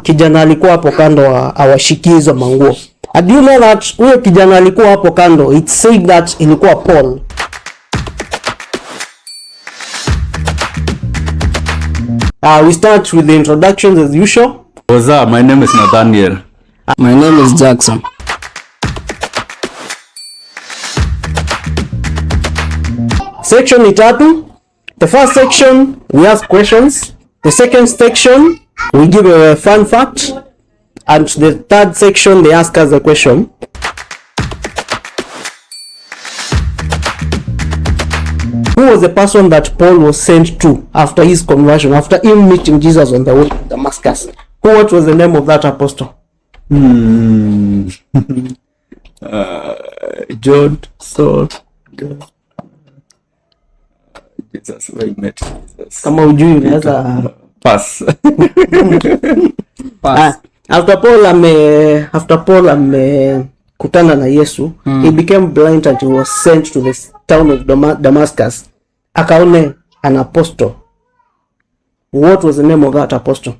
kijana alikuwa hapo kando awashikizo manguo. And you know that huyo kijana alikuwa hapo kando, it said that ilikuwa Paul. We start with the introductions as usual. What's up? My name is Nathaniel. My name is Jackson. Section ni tatu. The first section we ask questions. The second section we give a fun fact. And the third section they ask us a question. Who was the person that Paul was sent to after his conversion, after him meeting Jesus on the way to Damascus? What was the name of that apostle? John, Saul, Jesus, where he met Jesus. Kama ujui unaweza pass. Pass. After Paul kutana na Yesu, he became blind and he was sent to the town of Damascus. Akaone an apostle. What was the name of that apostle?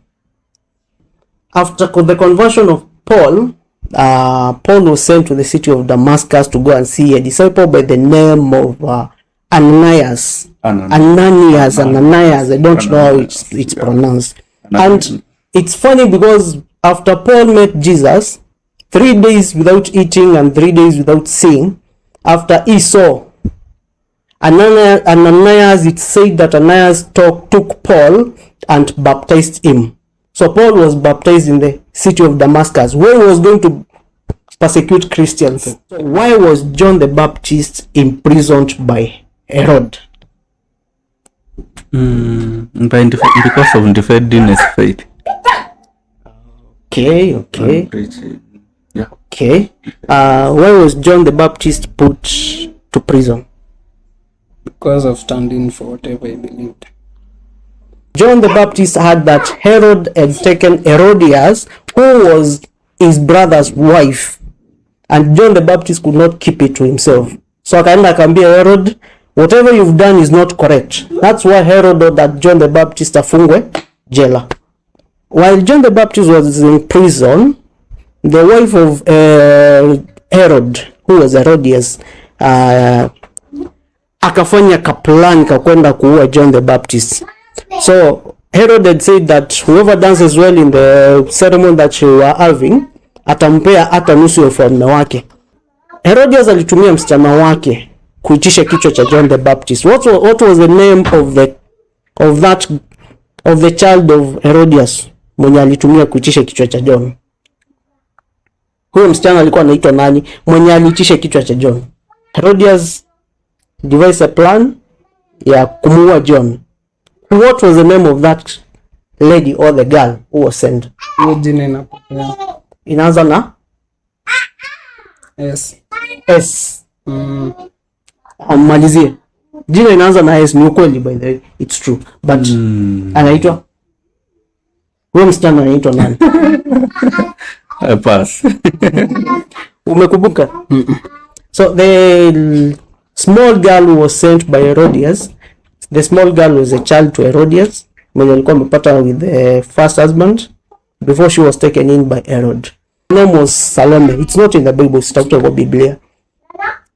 After the conversion of Paul, Paul was sent to the city of Damascus to go and see a disciple by the name of Ananias. Ananias. I don't know how it's pronounced. And it's funny because after Paul met Jesus, 3 days without eating and 3 days without seeing, after he saw Ananias, it said that Ananias took Paul and baptized him. So Paul was baptized in the city of Damascus, where he was going to persecute Christians. So why was John the Baptist imprisoned by Herod? Because of defending his faith. Okay. Yeah. Okay. Why was John the Baptist put to prison? Because of standing for whatever he believed. John the Baptist had that Herod had taken Herodias, who was his brother's wife, and John the Baptist could not keep it to himself. So akaenda akaambia Herod, whatever you've done is not correct. That's why Herod ordered that John the Baptist afungwe jela. While John the Baptist was in prison, the wife of Herod, who was Herodias, akafanya kaplan kakwenda kuua John the Baptist. So Herod had said that whoever dances well in the ceremony that she were having, atampea hata nusu ya ufalme wake. Herodias alitumia msichana wake kuitisha kichwa cha John the Baptist. What was the name of the child of Herodias mwenye alitumia kuitisha kichwa cha John? Huyo msichana alikuwa anaitwa nani mwenye aliitisha kichwa cha John? Herodias devised a plan ya kumuua John. What was the name of that lady or the girl who was sent? Jina inapotea. Inaanza na S. Malizie. Jina inaanza na S, ni ukweli by the way. It's true. But anaitwa? Huyo msichana anaitwa nani? Pass. Umekumbuka? So the small girl who was sent by Herodias, the small girl was a child to Herodias, mwenye alikuwa amepata with the first husband before she was taken in by Herod. Her name was Salome. It's not in the Bible, it's talked about Biblia.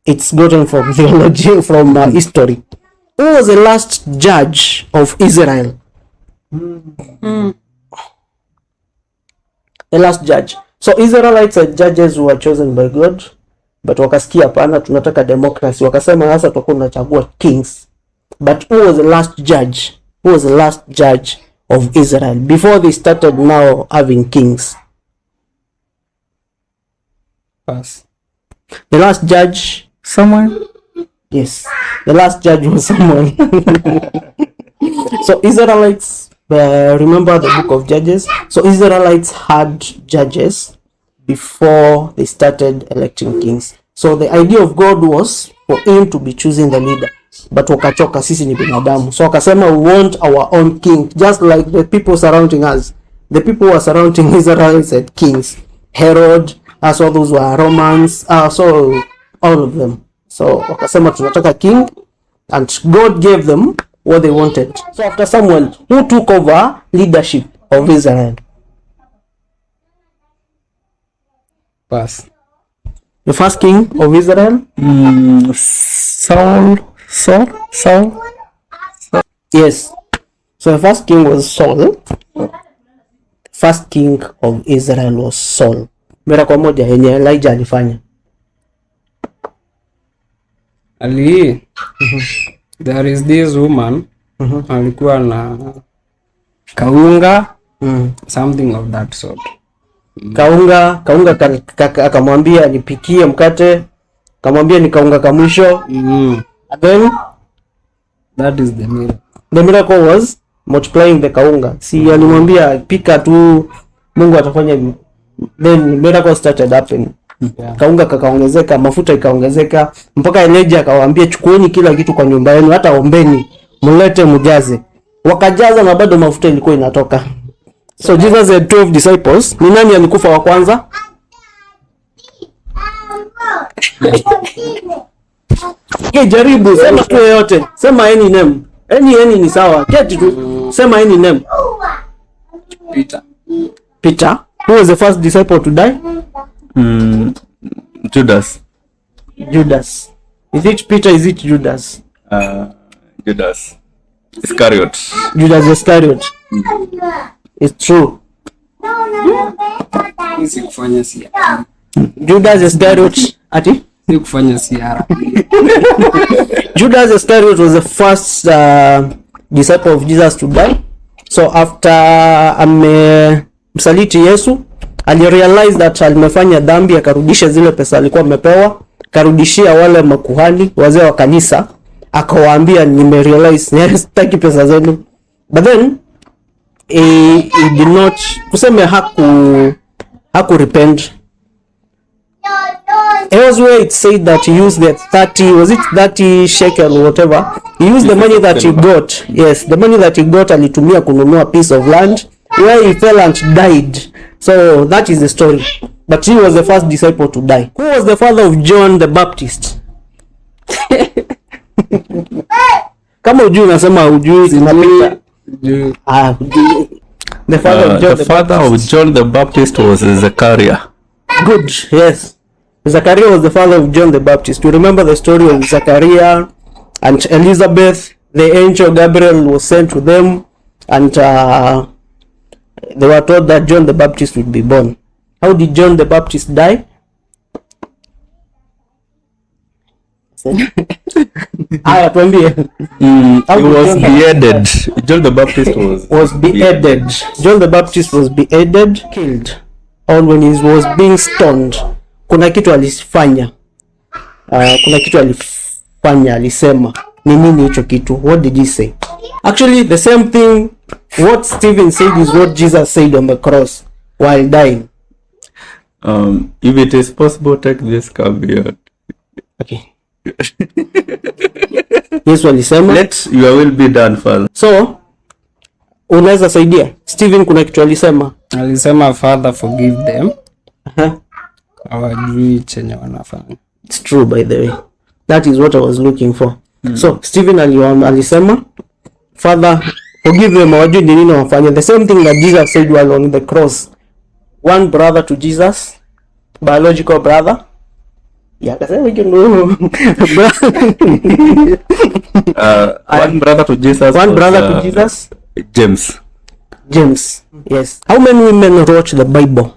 It's gotten from theology, from history. Who was the last judge of Israel? The last judge. So Israelites are judges who were chosen by God, but wakasikia hapana, tunataka democracy. Wakasema sasa tutakuwa tunachagua kings. But who was the last judge? Who was the last judge of Israel before they started now having kings? Pass. The last judge, Someone? yes, the last judge was someone. So Israelites, remember the book of Judges? So Israelites had judges before they started electing kings. So the idea of God was for him to be choosing the leader. But wakachoka, sisi ni binadamu. So wakasema we want our own king, just like the people surrounding us. The people who were surrounding Israel said kings. Herod, as all those were Romans, so all of them. So wakasema tunataka king, and God gave them what they wanted. So after Samuel, who took over leadership of Israel? Pass. The first king of Israel? Saul. Yes. So the first king was Saul. First king of Israel was Saul. Miracle moja yenye Elijah alifanya. There is this woman alikuwa na kaunga something of that sort. Kaunga akamwambia nipikie mkate, akamwambia ni kaunga ka mwisho. Then that is the miracle. The miracle was multiplying the kaunga. Si alimwambia pika tu, Mungu atafanya. Then miracle started happening. Kaunga kakaongezeka, mafuta ikaongezeka, mpaka Elijah akawaambia chukueni kila kitu kwa nyumba yenu, hata ombeni mlete mjaze. Wakajaza na bado mafuta ilikuwa inatoka. So Jesus had 12 disciples. Ni nani alikufa wa kwanza? Jaribu sema tu yote. Sema any name. Any ni sawa. Keti tu. Sema any name. Peter. Who was the first disciple to die? Judas. Is it Peter? Is it Judas? Judas Iscariot. Judas Iscariot. It's true. Sikufanya siara. Judas Iscariot. Ati? Sikufanya siara. Judas Iscariot was the first disciple of Jesus to die. So after kumsaliti Yesu, alirealize that alimefanya dhambi, akarudisha zile pesa alikuwa amepewa, karudishia wale makuhani, wazee wa kanisa, akawaambia nimerealize sitaki pesa zenu. But then he did not, kuseme haku repent. Elsewhere it said that he used the 30 shekel or whatever. He used the money that he got. Yes, the money that he got alitumia kununua a piece of land where he fell and died. So that is the story. But he was the first disciple to die. Who was the father of John the Baptist? Kama ujui unasema ujui zinapita. The father of John the Baptist was Zechariah. Good, yes. Zechariah was the father of John the Baptist. You remember the story of Zechariah and Elizabeth? The angel Gabriel was sent to them, and they were told that John the Baptist would be born. How did John the Baptist die? Aya, tuambie. He was beheaded. John the Baptist was beheaded. John the Baptist was beheaded, killed, or when he was being stoned. Kuna kitu alifanya. Alisema. Ni nini hicho kitu? What did he say? Actually, the same thing what Stephen said is what Jesus said on the cross while dying. If it is possible, take this caveat. Okay. Yesu alisema, let your will be done, Father. So, unaweza saidia? Stephen kuna kitu alisema. Alisema, Father, forgive them. Hawajui chenye wanafanya. It's true, by the way. That is what I was looking for. So, Stephen alisema, Father, forgive them, hawajui nini wanafanya. The same thing that Jesus said while on the cross. One brother to Jesus, biological brother. Yeah, one brother to Jesus. One brother to Jesus. James. Yes. How many women wrote the Bible?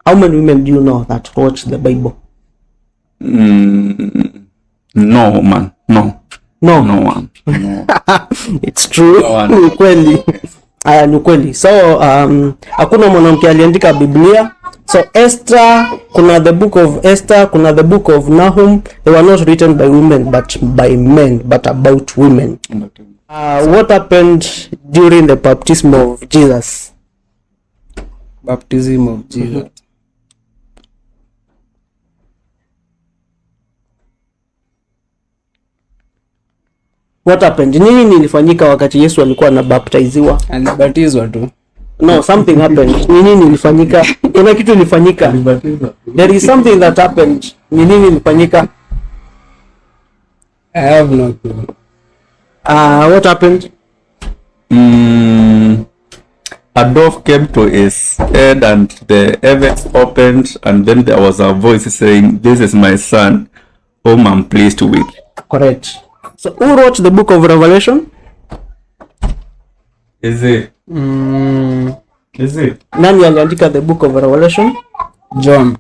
How many women do you know that wrote the Bible? No, man. No one. No. It's true. Ni kweli. Ni kweli. So hakuna mwanamke aliandika Biblia. So Esther, kuna the book of Esther, kuna the book of Nahum. They were not written by women but by men, but about women. What happened during the baptism of Jesus? Baptism of Jesus. What happened? Nini nilifanyika wakati Yesu alikuwa anabaptiziwa? Alibatizwa tu. No, something happened. Nini nilifanyika? Kuna kitu ilifanyika. There is something that happened. Nini nilifanyika? I have no clue. What happened? a dove came to his head and the heavens opened, and then there was a voice saying, "This is my son, whom I'm pleased with." Correct. So who wrote the book of Revelation? Is it? Is it? Nani aliandika the book of Revelation? John.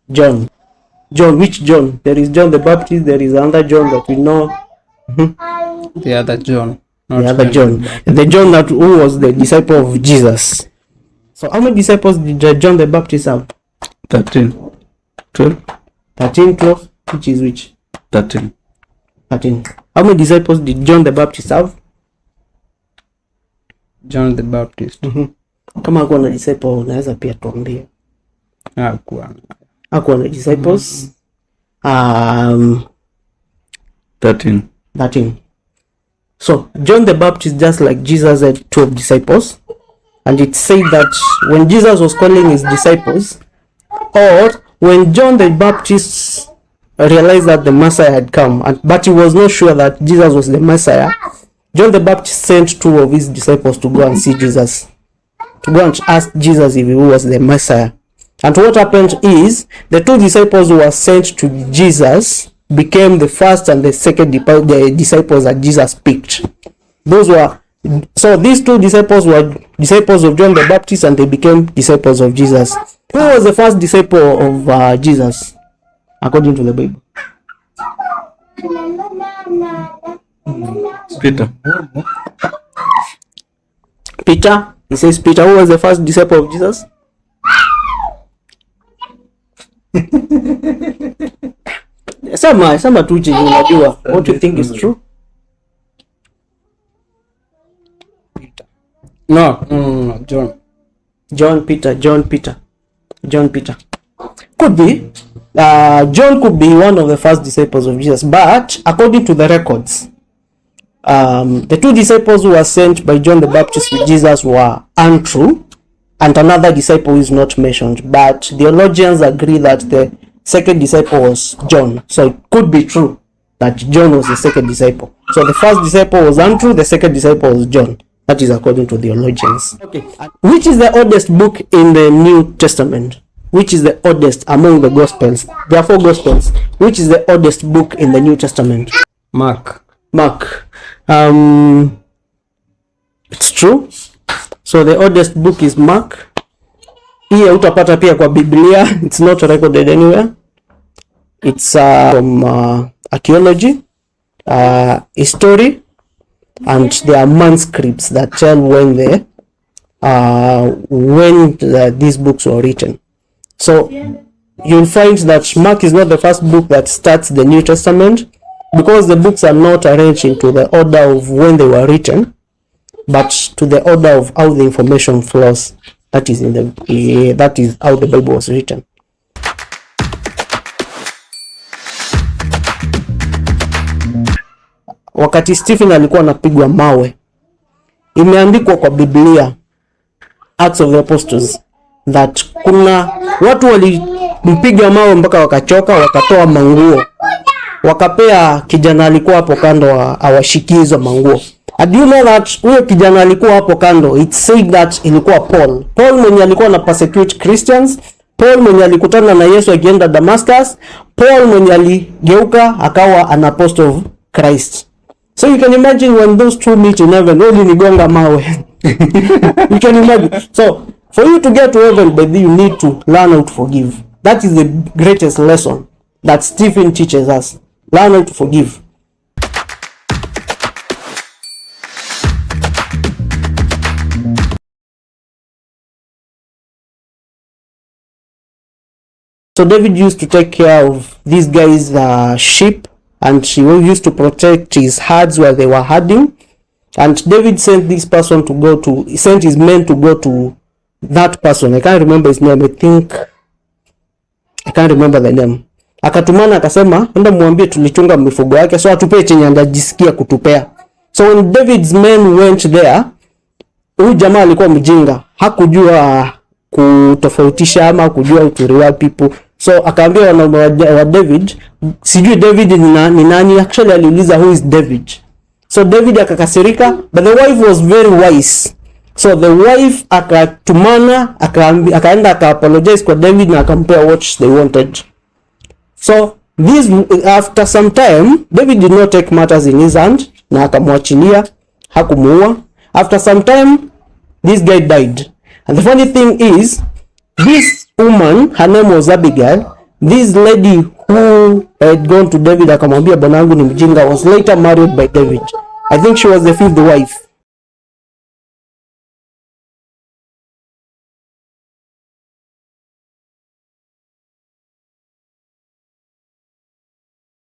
John. John, which John? There is John the Baptist, there is another John that we know. The other John. The other John. The John that who was the disciple of Jesus. So how many disciples did John the Baptist have? 13. 12? 13, 12? Which is which? 13. 13. How many disciples did John the Baptist have? John the Baptist. Kama hakuwa na disciple, unaweza pia tuambie. Hakuwa na disciples. 13. 13. So John the Baptist, just like Jesus, had 12 disciples, and it said that when Jesus was calling his disciples, or when John the Baptist realized that the Messiah had come, but he was not sure that Jesus was the Messiah, John the Baptist sent 2 of his disciples to go and see Jesus, to go and ask Jesus if he was the Messiah. And what happened is the 2 disciples who were sent to Jesus became the first and the second disciples that Jesus picked. So these 2 disciples were disciples of John the Baptist, and they became disciples of Jesus. Who was the first disciple of Jesus according to the Bible? Peter. Peter. He says Peter. Who was the first disciple of Jesus? Sama tu je unajua. What you think is true? No, John Peter. Could be. John could be one of the first disciples of Jesus, but according to the records, the 2 disciples who were sent by John the Baptist with Jesus were Andrew and another disciple is not mentioned, but theologians agree that the second disciple was John. So it could be true that John was the second disciple. So the first disciple was Andrew, the second disciple was John. That is according to theologians. Okay. Which is the oldest book in the New Testament? Which is the oldest among the Gospels? There are 4 Gospels. Which is the oldest book in the New Testament? Mark. It's true. So the oldest book is Mark. Hii utapata pia kwa Biblia. It's not recorded anywhere. It's from archaeology, history, and there are manuscripts that tell when these books were written. So you'll find that Mark is not the first book that starts the New Testament, because the books are not arranged into the order of when they were written, but to the order of how the information flows. That is how the Bible was written. Wakati Stephen alikuwa anapigwa mawe, imeandikwa kwa Biblia, Acts of the Apostles, that kuna watu walimpiga mawe mpaka wakachoka, wakatoa manguo, wakapea kijana alikuwa hapo kando awashikie hizo manguo. And you know that huyo kijana alikuwa hapo kando, it said that ilikuwa Paul mwenye alikuwa na persecute Christians, Paul mwenye alikutana na Yesu akienda Damascus, Paul mwenye aligeuka akawa an apostle of Christ. So you can imagine when those 2 meet in heaven, only nigonga mawe. You can imagine. So for you to get to heaven, baby, you need to learn how to forgive. That is the greatest lesson that Stephen teaches us. Learn how to forgive. So David used to take care of these guys' sheep, and he used to protect his herds while they were herding. And David sent his men to go to that person. I can't remember his name. I can't remember the name. Akatumana akasema, enda muambie tulichunga mifugo yake, so atupe chenye anajisikia kutupea. So when David's men went there, huyu jamaa alikuwa mjinga, hakujua kutofautisha ama kujua to reward people. So akaambia wa David, sijui David ni nani. Actually aliuliza who is David. So David akakasirika, but the wife was very wise. So the wife akatumana, akaenda aka-apologize kwa David na akampea what they wanted. So this, after some time, David did not take matters in his hand na akamwachilia, hakumuua. After some time, this guy died. And the funny thing is, this woman, her name was Abigail, this lady who had gone to David akamwambia bwanangu ni mjinga, was later married by David. I think she was the 5th wife.